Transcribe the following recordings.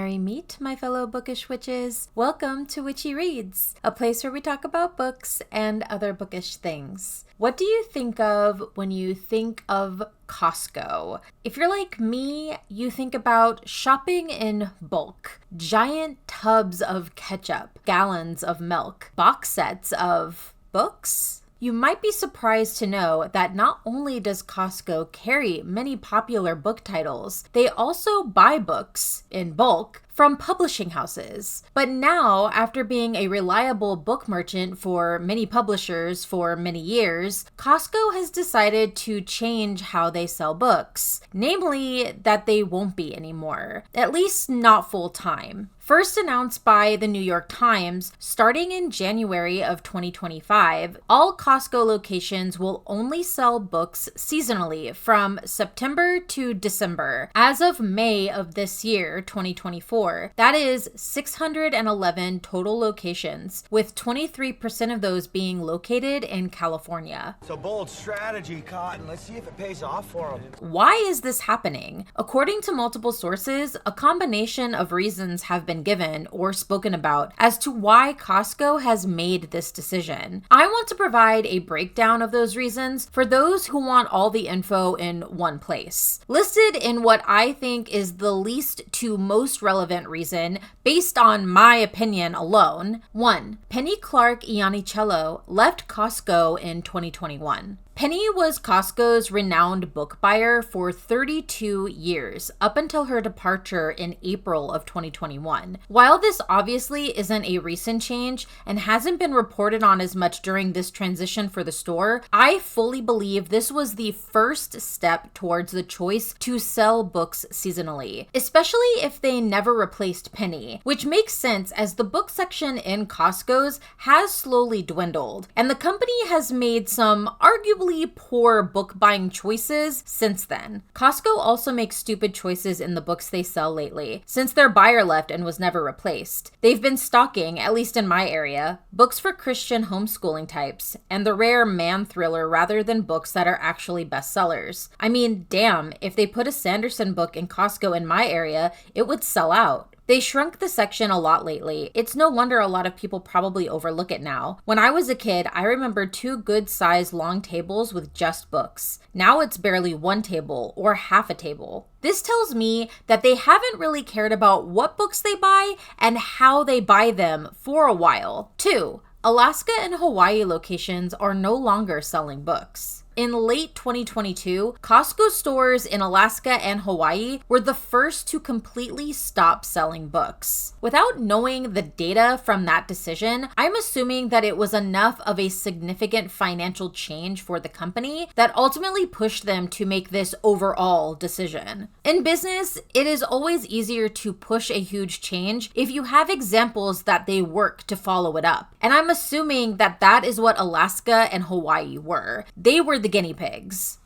merry meet, my fellow bookish witches. Welcome to Witchy Reads, a place where we talk about books and other bookish things. What do you think of when you think of Costco? If you're like me, you think about shopping in bulk, giant tubs of ketchup, gallons of milk, box sets of books. You might be surprised to know that not only does Costco carry many popular book titles, they also buy books in bulk from publishing houses. But now, after being a reliable book merchant for many publishers for many years, Costco has decided to change how they sell books. Namely, that they won't be anymore, at least not full time. First announced by the New York Times, starting in January of 2025, all Costco locations will only sell books seasonally from September to December. As of May of this year, 2024, that is 611 total locations, with 23% of those being located in California. It's a bold strategy, Cotton. Let's see if it pays off for them. Why is this happening? According to multiple sources, a combination of reasons have been given or spoken about as to why Costco has made this decision. I want to provide a breakdown of those reasons for those who want all the info in one place. Listed in what I think is the least to most relevant reason based on my opinion alone. 1. Penny Clark Iannicello left Costco in 2021. Penny was Costco's renowned book buyer for 32 years, up until her departure in April of 2021. While this obviously isn't a recent change and hasn't been reported on as much during this transition for the store, I fully believe this was the first step towards the choice to sell books seasonally, especially if they never replaced Penny, which makes sense as the book section in Costco's has slowly dwindled, and the company has made some arguably poor book buying choices since then. Costco also makes stupid choices in the books they sell lately, since their buyer left and was never replaced. They've been stocking, at least in my area, books for Christian homeschooling types, and the rare man thriller rather than books that are actually bestsellers. I mean, damn, if they put a Sanderson book in Costco in my area, it would sell out. They shrunk the section a lot lately. It's no wonder a lot of people probably overlook it now. When I was a kid, I remember 2 good-sized long tables with just books. Now it's barely 1 table or half a table. This tells me that they haven't really cared about what books they buy and how they buy them for a while. 2. Alaska and Hawaii locations are no longer selling books. In late 2022, Costco stores in Alaska and Hawaii were the first to completely stop selling books. Without knowing the data from that decision, I'm assuming that it was enough of a significant financial change for the company that ultimately pushed them to make this overall decision. In business, it is always easier to push a huge change if you have examples that they work to follow it up. And I'm assuming that that is what Alaska and Hawaii were. They were the guinea pigs.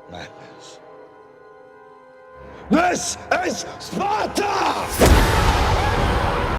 Madness. This is Sparta!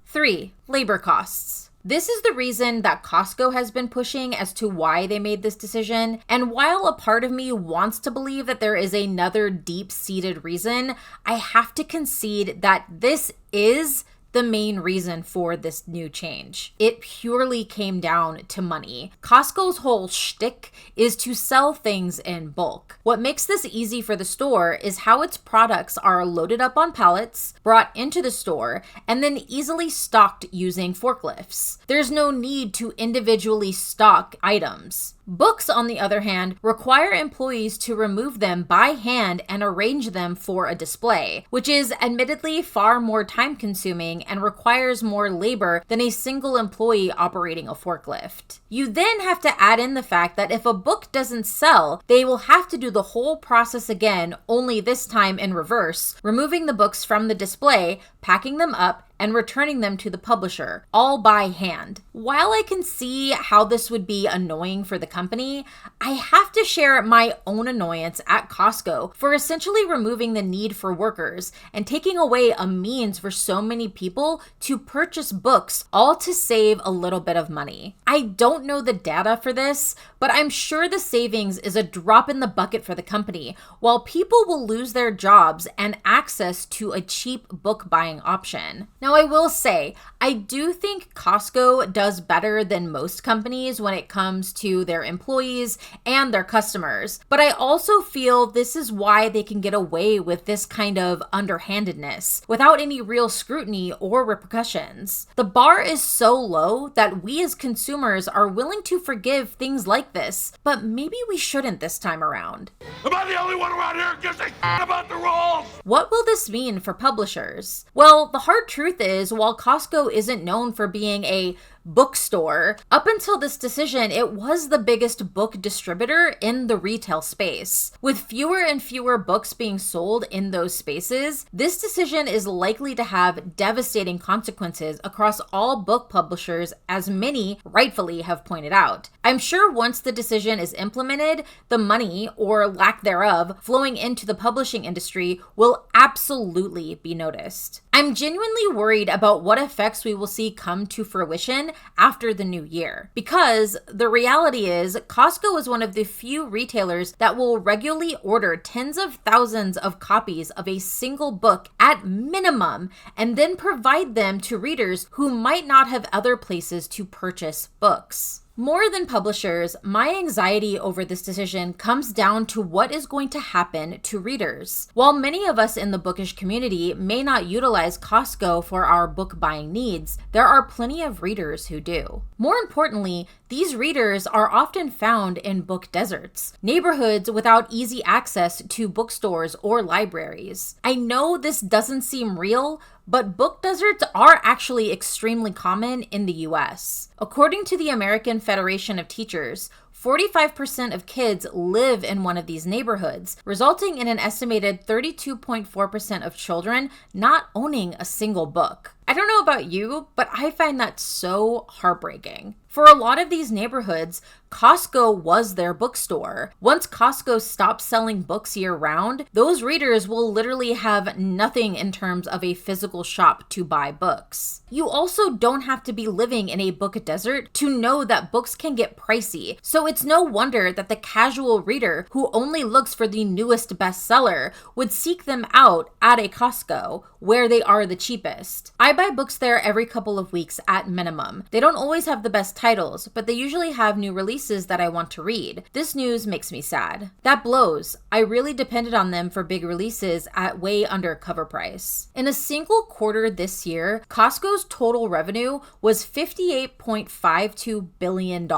3. Labor costs. This is the reason that Costco has been pushing as to why they made this decision, and while a part of me wants to believe that there is another deep-seated reason, I have to concede that this is the main reason for this new change. It purely came down to money. Costco's whole shtick is to sell things in bulk. What makes this easy for the store is how its products are loaded up on pallets, brought into the store, and then easily stocked using forklifts. There's no need to individually stock items. Books, on the other hand, require employees to remove them by hand and arrange them for a display, which is admittedly far more time-consuming and requires more labor than a single employee operating a forklift. You then have to add in the fact that if a book doesn't sell, they will have to do the whole process again, only this time in reverse, removing the books from the display, packing them up, and returning them to the publisher, all by hand. While I can see how this would be annoying for the company, I have to share my own annoyance at Costco for essentially removing the need for workers and taking away a means for so many people to purchase books, all to save a little bit of money. I don't know the data for this, but I'm sure the savings is a drop in the bucket for the company, while people will lose their jobs and access to a cheap book buying option. Now, I will say, I do think Costco does better than most companies when it comes to their employees and their customers, but I also feel this is why they can get away with this kind of underhandedness without any real scrutiny or repercussions. The bar is so low that we as consumers are willing to forgive things like this, but maybe we shouldn't this time around. Am I the only one around here who gives a shit about the rules? What will this mean for publishers? Well, the hard truth is, while Costco isn't known for being a bookstore, up until this decision, it was the biggest book distributor in the retail space. With fewer and fewer books being sold in those spaces, this decision is likely to have devastating consequences across all book publishers, as many rightfully have pointed out. I'm sure once the decision is implemented, the money, or lack thereof, flowing into the publishing industry will absolutely be noticed. I'm genuinely worried about what effects we will see come to fruition after the new year, because the reality is Costco is one of the few retailers that will regularly order tens of thousands of copies of a single book at minimum and then provide them to readers who might not have other places to purchase books. More than publishers, my anxiety over this decision comes down to what is going to happen to readers. While many of us in the bookish community may not utilize Costco for our book buying needs, there are plenty of readers who do. More importantly, these readers are often found in book deserts, neighborhoods without easy access to bookstores or libraries. I know this doesn't seem real, but book deserts are actually extremely common in the US. According to the American Federation of Teachers, 45% of kids live in one of these neighborhoods, resulting in an estimated 32.4% of children not owning a single book. I don't know about you, but I find that so heartbreaking. For a lot of these neighborhoods, Costco was their bookstore. Once Costco stops selling books year-round, those readers will literally have nothing in terms of a physical shop to buy books. You also don't have to be living in a book desert to know that books can get pricey, so it's no wonder that the casual reader who only looks for the newest bestseller would seek them out at a Costco, where they are the cheapest. I buy books there every couple of weeks at minimum. They don't always have the best titles, but they usually have new releases that I want to read. This news makes me sad. That blows. I really depended on them for big releases at way under cover price. In a single quarter this year, Costco's total revenue was $58.52 billion.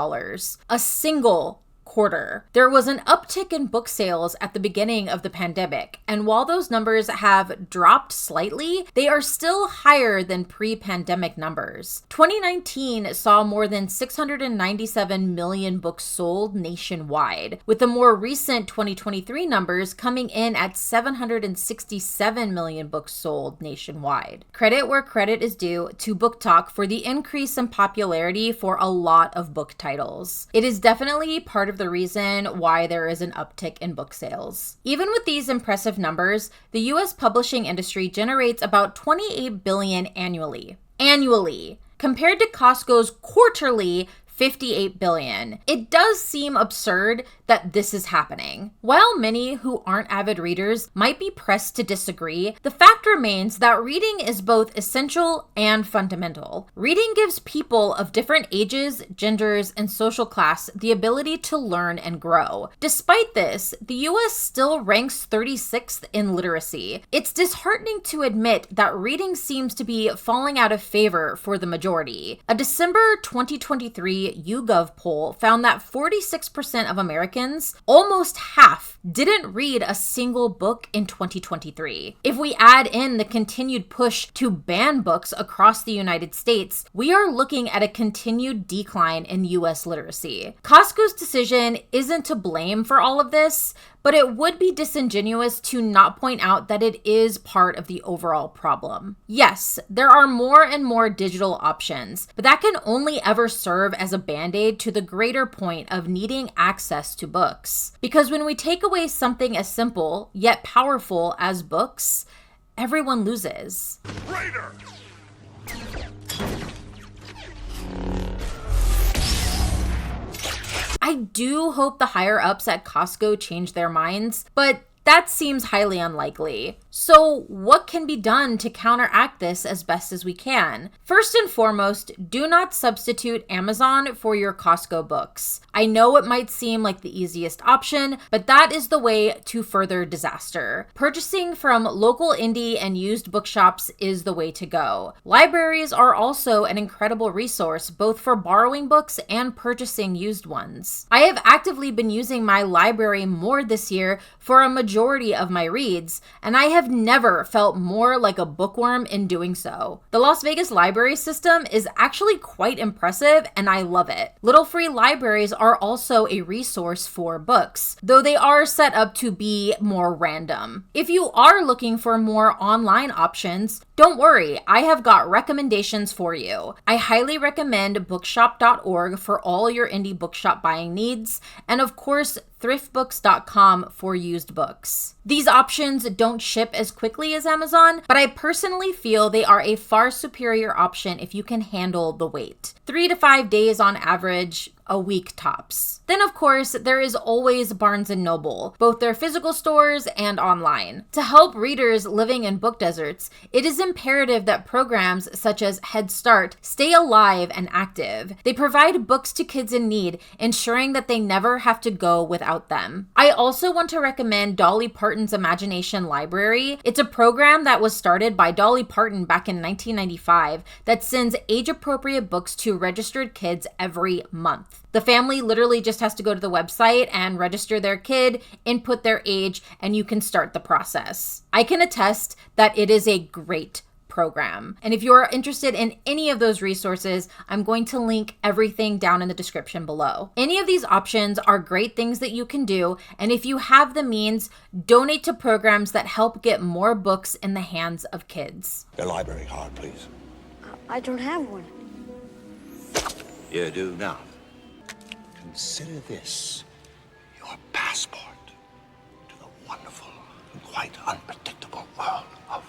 A single quarter. There was an uptick in book sales at the beginning of the pandemic, and while those numbers have dropped slightly, they are still higher than pre-pandemic numbers. 2019 saw more than 697 million books sold nationwide, with the more recent 2023 numbers coming in at 767 million books sold nationwide. Credit where credit is due to Book Talk for the increase in popularity for a lot of book titles. It is definitely part of the reason why there is an uptick in book sales. Even with these impressive numbers, the US publishing industry generates about $28 billion annually. Compared to Costco's quarterly $58 billion. It does seem absurd that this is happening. While many who aren't avid readers might be pressed to disagree, the fact remains that reading is both essential and fundamental. Reading gives people of different ages, genders, and social class the ability to learn and grow. Despite this, the US still ranks 36th in literacy. It's disheartening to admit that reading seems to be falling out of favor for the majority. A December 2023 YouGov poll found that 46% of Americans, almost half, didn't read a single book in 2023. If we add in the continued push to ban books across the United States, we are looking at a continued decline in US literacy. Costco's decision isn't to blame for all of this, but it would be disingenuous to not point out that it is part of the overall problem. Yes, there are more and more digital options, but that can only ever serve as a band-aid to the greater point of needing access to books. Because when we take away something as simple yet powerful as books, everyone loses. Raider! I do hope the higher-ups at Costco change their minds, but that seems highly unlikely. So what can be done to counteract this as best as we can? First and foremost, do not substitute Amazon for your Costco books. I know it might seem like the easiest option, but that is the way to further disaster. Purchasing from local indie and used bookshops is the way to go. Libraries are also an incredible resource, both for borrowing books and purchasing used ones. I have actively been using my library more this year for a majority of my reads, and I have never felt more like a bookworm in doing so. The Las Vegas library system is actually quite impressive, and I love it. Little free libraries are also a resource for books, though they are set up to be more random. If you are looking for more online options, don't worry, I have got recommendations for you. I highly recommend bookshop.org for all your indie bookshop buying needs, and of course, thriftbooks.com for used books. These options don't ship as quickly as Amazon, but I personally feel they are a far superior option if you can handle the wait. 3 to 5 days on average, a week tops. Then of course, there is always Barnes & Noble, both their physical stores and online. To help readers living in book deserts, it is imperative that programs such as Head Start stay alive and active. They provide books to kids in need, ensuring that they never have to go without them. I also want to recommend Dolly Parton's Imagination Library. It's a program that was started by Dolly Parton back in 1995 that sends age-appropriate books to registered kids every month. The family literally just has to go to the website and register their kid, input their age, and you can start the process. I can attest that it is a great program. And if you are interested in any of those resources, I'm going to link everything down in the description below. Any of these options are great things that you can do, and if you have the means, donate to programs that help get more books in the hands of kids. Your library card, please. I don't have one. You do now. Consider this your passport to the wonderful and quite unpredictable world of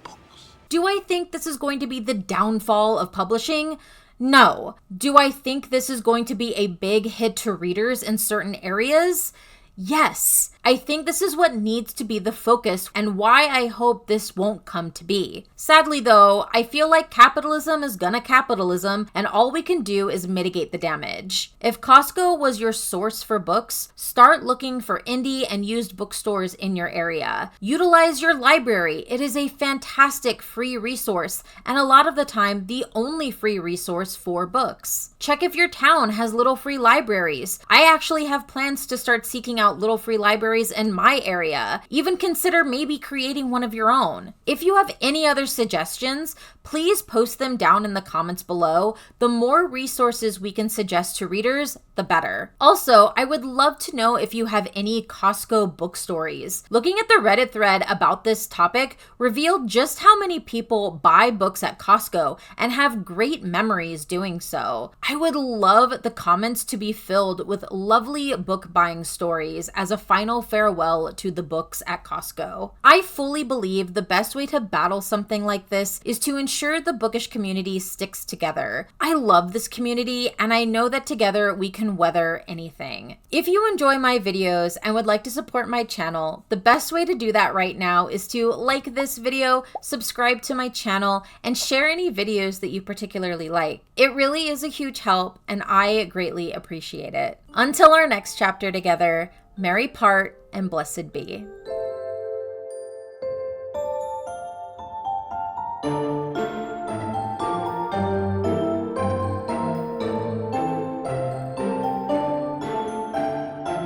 books. Do I think this is going to be the downfall of publishing? No. Do I think this is going to be a big hit to readers in certain areas? Yes. I think this is what needs to be the focus and why I hope this won't come to be. Sadly though, I feel like capitalism is gonna capitalism and all we can do is mitigate the damage. If Costco was your source for books, start looking for indie and used bookstores in your area. Utilize your library. It is a fantastic free resource and a lot of the time the only free resource for books. Check if your town has little free libraries. I actually have plans to start seeking out little free libraries in my area. Even consider maybe creating one of your own. If you have any other suggestions, please post them down in the comments below. The more resources we can suggest to readers, the better. Also, I would love to know if you have any Costco book stories. Looking at the Reddit thread about this topic revealed just how many people buy books at Costco and have great memories doing so. I would love the comments to be filled with lovely book buying stories as a final farewell to the books at Costco. I fully believe the best way to battle something like this is to ensure the bookish community sticks together. I love this community and I know that together we can weather anything. If you enjoy my videos and would like to support my channel, the best way to do that right now is to like this video, subscribe to my channel, and share any videos that you particularly like. It really is a huge help and I greatly appreciate it. Until our next chapter together, merry part and blessed be.